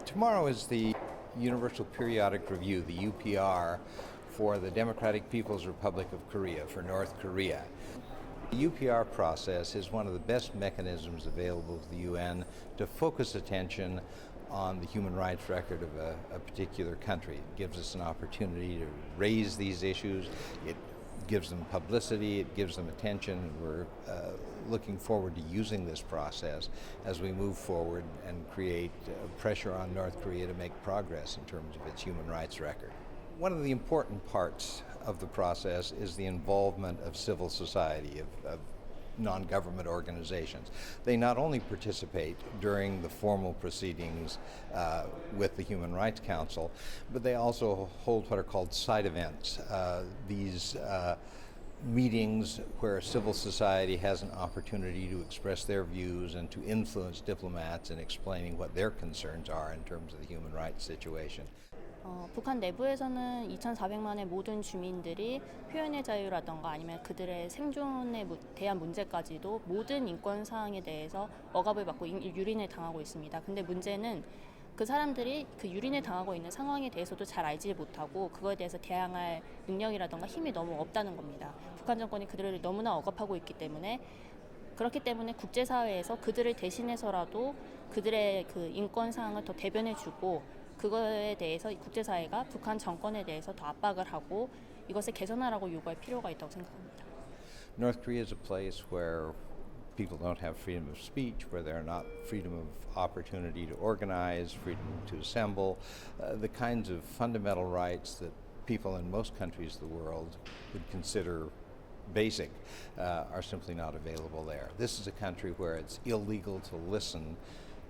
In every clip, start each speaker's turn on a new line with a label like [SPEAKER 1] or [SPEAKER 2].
[SPEAKER 1] Tomorrow is the Universal Periodic Review, the UPR, for the Democratic People's Republic of Korea, for North Korea. The UPR process is one of the best mechanisms available to the UN to focus attention on the human rights record of a particular country. It gives us an opportunity to raise these issues. It gives them publicity, it gives them attention. We're looking forward to using this process as we move forward and create pressure on North Korea to make progress in terms of its human rights record. One of the important parts of the process is the involvement of civil society, of non-government organizations. They not only participate during the formal proceedings with the Human Rights Council, but they also hold what are called side events. These meetings where civil society has an opportunity to express their views and to influence diplomats in explaining what their concerns are in terms of the human rights situation.
[SPEAKER 2] 북한 내부에서는 2,400만의 모든 주민들이 표현의 자유라던가 아니면 그들의 생존에 대한 문제까지도 모든 인권 사항에 대해서 억압을 받고 유린을 당하고 있습니다. 근데 문제는 그 사람들이 그 유린을 당하고 있는 상황에 대해서도 잘 알지 못하고 그거에 대해서 대항할 능력이라던가 힘이 너무 없다는 겁니다. 북한 정권이 그들을 너무나 억압하고 있기 때문에 그렇기 때문에 국제사회에서 그들을 대신해서라도 그들의 그 인권 사항을 더 대변해주고 그거에 대해서 국제사회가 북한 정권에 대해서 더 압박을 하고 이것을 개선하라고 요구할 필요가 있다고 생각합니다.
[SPEAKER 1] North Korea is a place where people don't have freedom of speech, where there are not freedom of opportunity to organize, freedom to assemble, the kinds of fundamental rights that people in most countries of the world would consider basic are simply not available there. This is a country where it's illegal to listen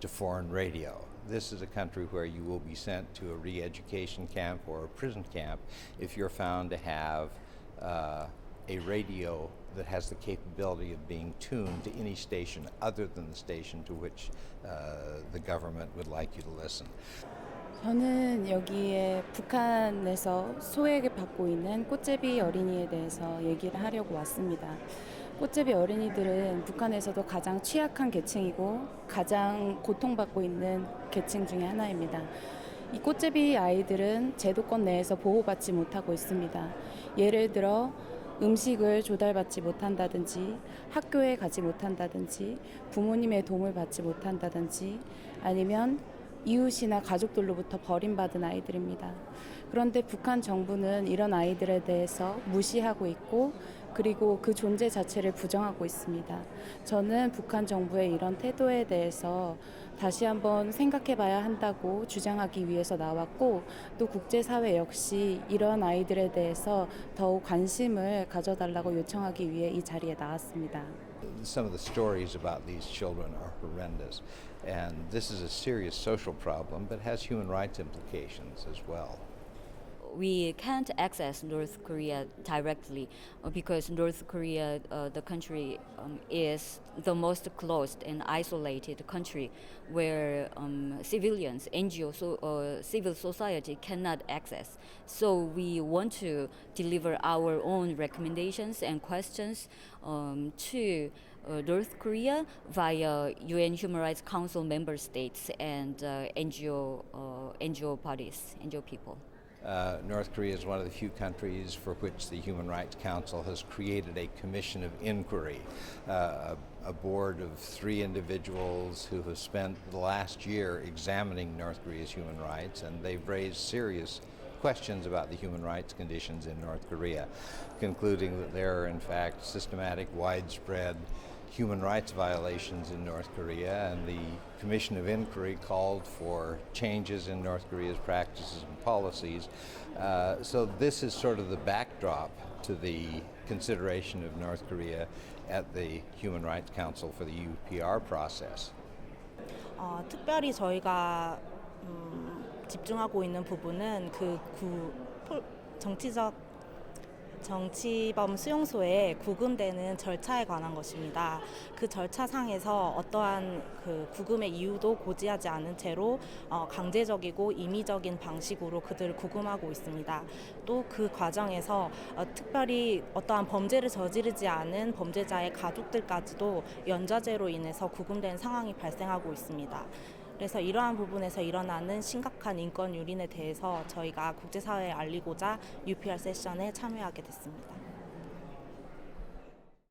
[SPEAKER 1] to foreign radio. This is a country where you will be sent to a re-education camp or a prison camp if you're found to have a radio that has the capability of being tuned to any station other than the station to which the government would like you to listen.
[SPEAKER 3] 저는 여기에 북한에서 소외를 받고 있는 꽃제비 어린이에 대해서 얘기를 하려고 왔습니다. 꽃제비 어린이들은 북한에서도 가장 취약한 계층이고 가장 고통받고 있는 계층 중에 하나입니다. 이 꽃제비 아이들은 제도권 내에서 보호받지 못하고 있습니다. 예를 들어 음식을 조달받지 못한다든지 학교에 가지 못한다든지 부모님의 도움을 받지 못한다든지 아니면 이웃이나 가족들로부터 버림받은 아이들입니다. 그런데 북한 정부는 이런 아이들에 대해서 무시하고 있고 그리고 그 존재 자체를 부정하고 있습니다. 저는 북한 정부의 이런 태도에 대해서 다시 한번 생각해 봐야 한다고 주장하기 위해서 나왔고 또 국제사회 역시 이런 아이들에 대해서 더욱 관심을 가져달라고 요청하기 위해 이 자리에 나왔습니다.
[SPEAKER 1] Some of the stories about these children are horrendous, and this is a serious social problem, but has human rights implications as well.
[SPEAKER 4] We can't access North Korea directly because North Korea, the country, is the most closed and isolated country where civilians, NGO, civil society cannot access. So we want to deliver our own recommendations and questions to North Korea via UN Human Rights Council member states and NGO parties, NGO people.
[SPEAKER 1] North Korea is one of the few countries for which the Human Rights Council has created a commission of inquiry, a board of 3 individuals who have spent the last year examining North Korea's human rights, and they've raised serious questions about the human rights conditions in North Korea, concluding that there are in fact systematic, widespread human rights violations in North Korea, and the Commission of Inquiry called for changes in North Korea's practices and policies. So this is sort of the backdrop to the consideration of North Korea at the Human Rights Council for the UPR process.
[SPEAKER 5] 특별히 저희가 집중하고 있는 부분은 정치범 수용소에 구금되는 절차에 관한 것입니다. 그 절차상에서 어떠한 그 구금의 이유도 고지하지 않은 채로 강제적이고 임의적인 방식으로 그들을 구금하고 있습니다. 또 그 과정에서 특별히 어떠한 범죄를 저지르지 않은 범죄자의 가족들까지도 연좌제로 인해서 구금된 상황이 발생하고 있습니다. 그래서 이러한 부분에서 일어나는 심각한 인권 유린에 대해서 저희가 국제사회에 알리고자 UPR 세션에 참여하게 됐습니다.